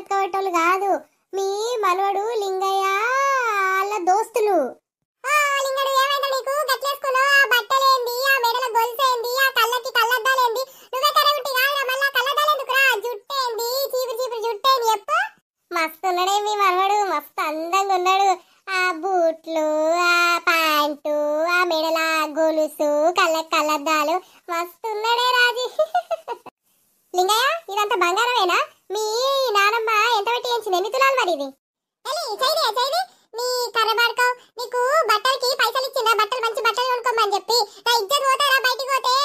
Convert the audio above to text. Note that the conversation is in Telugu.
బతకబెట్టోళ్ళు కాదు. మీ మనవడు లింగయ్య వాళ్ళ దోస్తులు. లింగడు ఏమైంది నీకు? గట్లేసుకున్నావు. ఆ బట్టలేంది, ఆ మెడల గొలుసేంది, ఆ కళ్ళకి కళ్ళద్దాలేంది? నువ్వే కరెక్ట్ కాదురా, మళ్ళా కళ్ళద్దాలేందుకురా? జుట్టేంది, చీపురు చీపురు జుట్టేంది చెప్పు. మస్తు ఉన్నాడే మీ మనవడు, మస్తు అందంగా ఉన్నాడు. ఆ బూట్లు, ఆ ప్యాంటు, ఆ మెడల గొలుసు, కళ్ళకి కళ్ళద్దాలు, మస్తు ఉన్నాడే రాజీ. లింగయ్య ఇదంతా బంగారమేనా? మీ నానమ్మ ఎంత పెట్టి ఎంచింది? ఎన్ని తులాలు మరి ఇది? నీ కర్రబాడుకో, నీకు బట్టలకి పైసలు ఇచ్చిందా? బట్టలు మంచి బట్టలు కొనుక్కోమని చెప్పి. నా ఇజ్జత్ పోతారా బయటికి పోతే?